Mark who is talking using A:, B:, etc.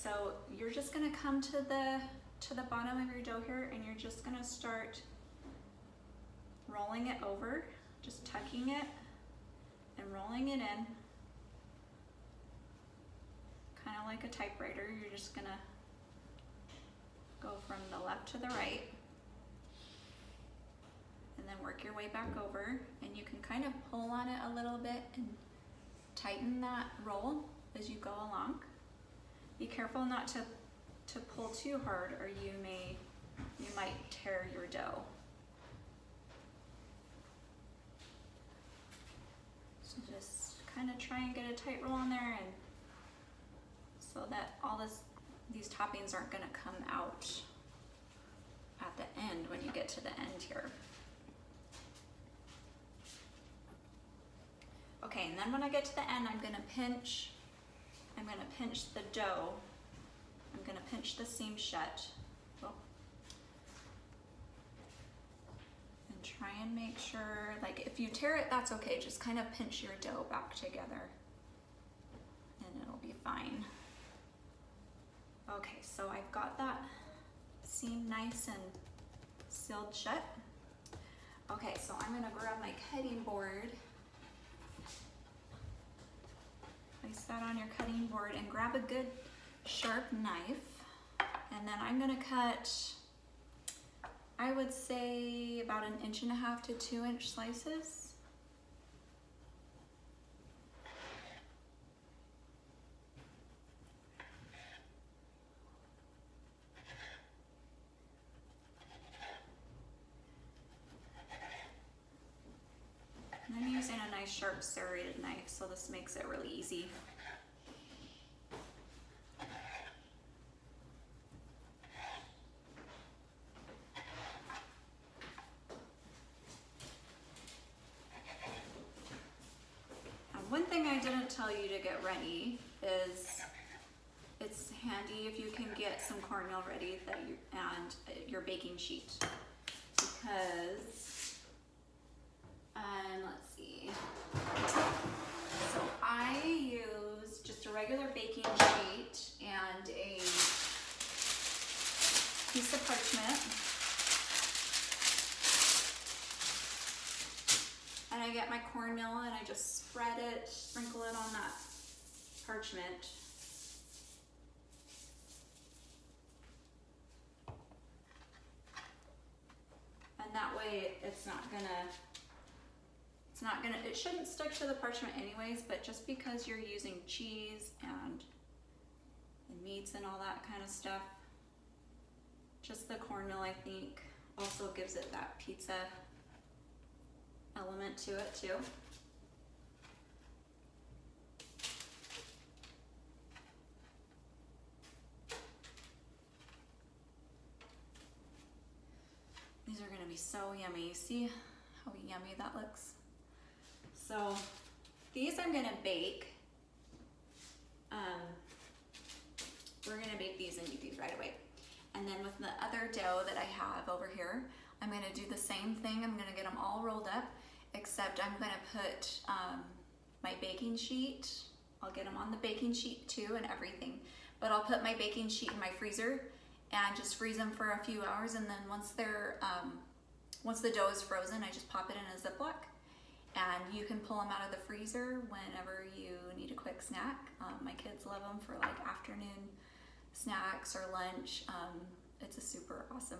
A: so you're just gonna come to the bottom of your dough here, and you're just gonna start rolling it over, just tucking it and rolling it in, kind of like a typewriter. You're just gonna go from the left to the right, and then work your way back over, and you can kind of pull on it a little bit and tighten that roll as you go along. Be careful not to pull too hard, or you might tear your dough. So just kind of try and get a tight roll in there, and so that these toppings aren't going to come out at the end when you get to the end here. Okay, and then when I get to the end, I'm going to pinch the dough. I'm going to pinch the seam shut. Oh. And try and make sure, like if you tear it, that's okay. Just kind of pinch your dough back together and it'll be fine. Okay, so I've got that seam nice and sealed shut. Okay, so I'm going to grab my cutting board. Place that on your cutting board and grab a good sharp knife, and then I'm going to cut, I would say about 1.5 to 2 inch slices. And I'm using a nice sharp serrated knife, so this makes it really easy. One thing I didn't tell you to get ready is it's handy if you can get some cornmeal ready and your baking sheet, because let's see. So I use just a regular baking sheet and a piece of parchment. And I get my cornmeal and I just spread it, sprinkle it on that parchment. And that way it shouldn't stick to the parchment anyways, but just because you're using cheese and meats and all that kind of stuff, just the cornmeal, I think, also gives it that pizza element to it too. These are going to be so yummy. See how yummy that looks? So these I'm going to bake. We're going to bake these and eat these right away. And then with the other dough that I have over here, I'm going to do the same thing. I'm going to get them all rolled up, except I'm going to put my baking sheet. I'll get them on the baking sheet too and everything. But I'll put my baking sheet in my freezer and just freeze them for a few hours. And then once the dough is frozen, I just pop it in a Ziploc. And you can pull them out of the freezer whenever you need a quick snack. My kids love them for like afternoon snacks or lunch. It's a super awesome